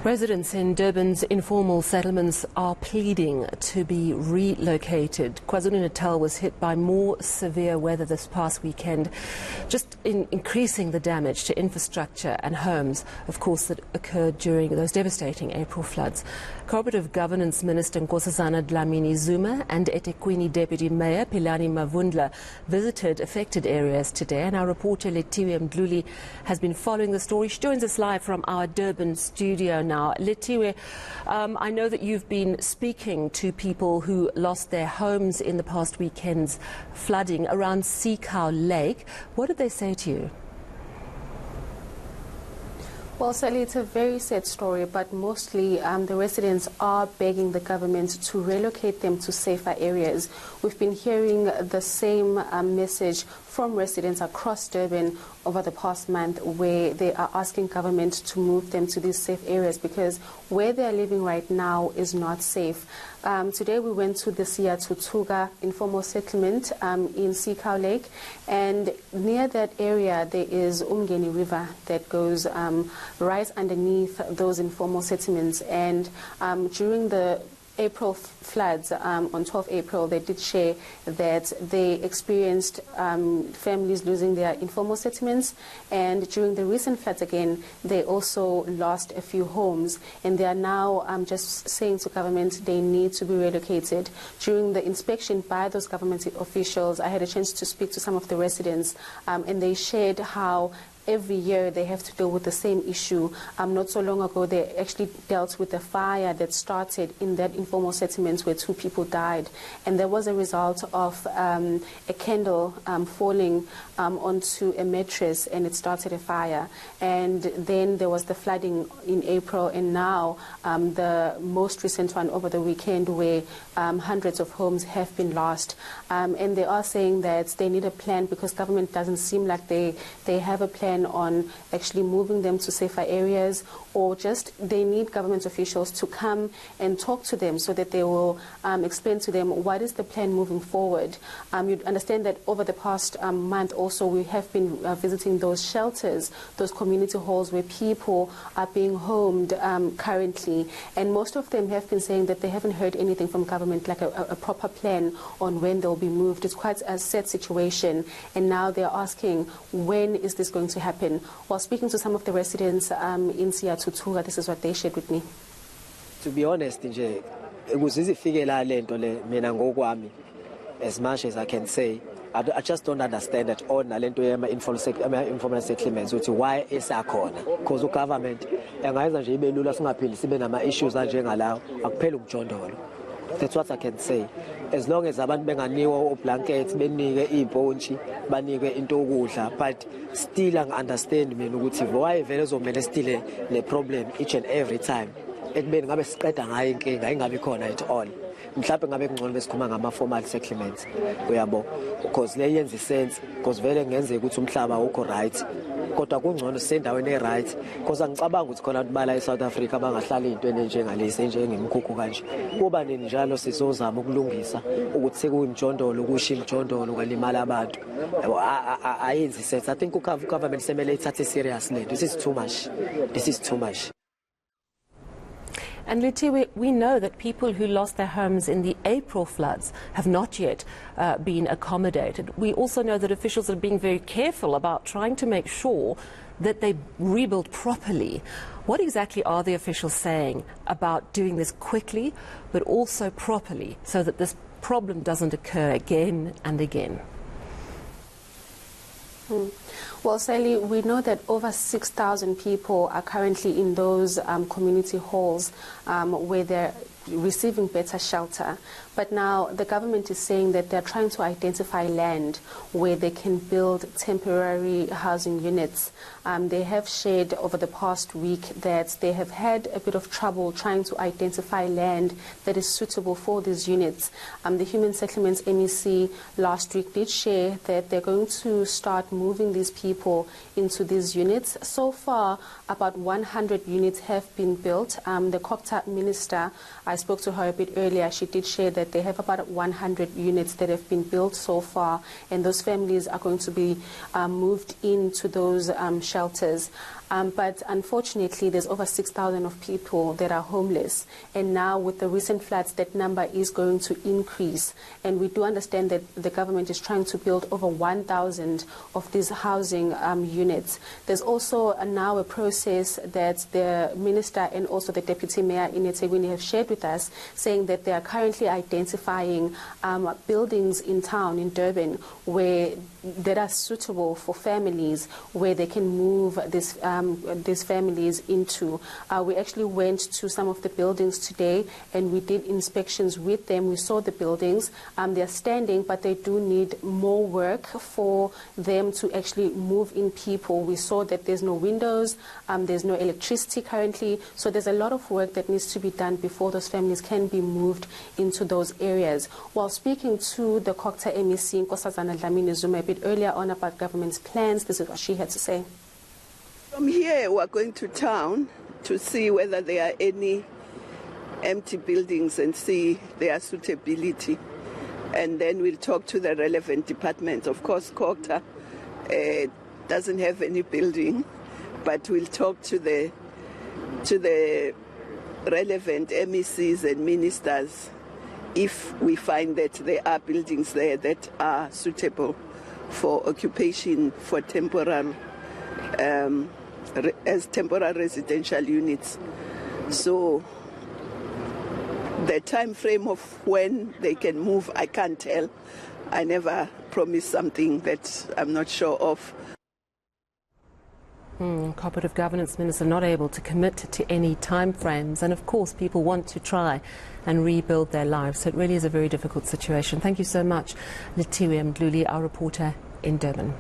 Residents in Durban's informal settlements are pleading to be relocated. KwaZulu-Natal was hit by more severe weather this past weekend, just increasing the damage to infrastructure and homes, of course, that occurred during those devastating April floods. Cooperative Governance Minister Nkosazana Dlamini-Zuma and eThekwini Deputy Mayor Pleading Mdluli visited affected areas today, and our reporter Lethiwe Mdluli has been following the story. She joins us live from our Durban studio now. Lethiwe, I know that you've been speaking to people who lost their homes in the past weekend's flooding around Lake. What did they say to you? Well, Sally, it's a very sad story, but mostly the residents are begging the government to relocate them to safer areas. We've been hearing the same message from residents across Durban over the past month, where they are asking government to move them to these safe areas because where they are living right now is not safe. Today we went to the Siyathutuga informal settlement in Lake, and near that area there is Umgeni River that goes right underneath those informal settlements, and during the April floods on 12 April, they did share that they experienced families losing their informal settlements, and during the recent floods again, they also lost a few homes, and they are now just saying to government they need to be relocated. During the inspection by those government officials, I had a chance to speak to some of the residents, and they shared how every year they have to deal with the same issue. Not so long ago, they actually dealt with a fire that started in that informal settlement where 2 people died. And there was a result of a candle falling onto a mattress, and it started a fire. And then there was the flooding in April, and now the most recent one over the weekend where hundreds of homes have been lost. And they are saying that they need a plan because government doesn't seem like they have a plan on actually moving them to safer areas, or just they need government officials to come and talk to them so that they will explain to them what is the plan moving forward. You'd understand that over the past month also we have been visiting those shelters, those community halls where people are being homed currently, and most of them have been saying that they haven't heard anything from government, like a proper plan on when they'll be moved. It's quite a sad situation, and now they're asking when is this going to happen. While speaking to some of the residents in Siyathutuga, this is what they shared with me. To be honest, nje ukuzizifikela lento le mina ngokwami, as much as I can say, I just don't understand at all nalento yema informal settlements ukuthi why esakhona, because the government engayenza nje ibe lula singaphili sibe nama issues anje ngalawo akuphela umjondolo. That's what I can say. As long as abantu benganiwa oblankets, benike ibhontshi, banike into okudla, but still I understand mina ukuthi why vele zomele still le problem each and every time. Ekubeni ngabe siqeda ngayo inkinga ingabe khona at all. Mhlawumbe ngabe kungcono besikhuma ngama formal settlements, uyabo, because le yenza sense, because vele ngenzeka ukuthi umhlaba ukho right. Kodwa kungcono sendaweni e-right, because angicabanga ukuthi khona ubala eSouth Africa bangahlala into enjengalezi enjengemkhukhu kanje. Kuba nini njalo sizozama ukulungisa ukuthi sekuyimjondolo ukushiya imjondolo kwalimala abantu. Yabo ayenzi sense. I think government semele ithathe seriously. This is too much. This is too much. And Lethiwe, we know that people who lost their homes in the April floods have not yet been accommodated. We also know that officials are being very careful about trying to make sure that they rebuild properly. What exactly are the officials saying about doing this quickly but also properly so that this problem doesn't occur again and again? Well, Sally, we know that over 6,000 people are currently in those community halls where they're receiving better shelter. But now the government is saying that they're trying to identify land where they can build temporary housing units. They have shared over the past week that they have had a bit of trouble trying to identify land that is suitable for these units. The Human Settlements MEC last week did share that they're going to start moving these people into these units. So far, about 100 units have been built. The Kokta minister, I spoke to her a bit earlier, she did share that they have about 100 units that have been built so far, and those families are going to be moved into those shelters. But unfortunately, there's over 6,000 of people that are homeless. And now with the recent floods, that number is going to increase. And we do understand that the government is trying to build over 1,000 of these housing units. There's also now a process that the minister and also the deputy mayor in eThekwini have shared with us, saying that they are currently identifying buildings in town, in Durban, that are suitable for families, where they can move these families into. We actually went to some of the buildings today and we did inspections with them. We saw the buildings. They're standing, but they do need more work for them to actually move in people. We saw that there's no windows, there's no electricity currently, so there's a lot of work that needs to be done before those families can be moved into those areas. While speaking to the COGTA MEC, Nkosazana Dlamini Zuma, a bit earlier on about government's plans, this is what she had to say. From here, we're going to town to see whether there are any empty buildings and see their suitability. And then we'll talk to the relevant departments. Of course, COGTA doesn't have any building, but we'll talk to the relevant MECs and ministers if we find that there are buildings there that are suitable for occupation for temporal as temporary residential units. So the time frame of when they can move, I can't tell. I never promise something that I'm not sure of. Cooperative Governance Minister not able to commit to any time frames, and of course people want to try and rebuild their lives, so it really is a very difficult situation. Thank you so much, Lethiwe Mdluli, our reporter in Durban.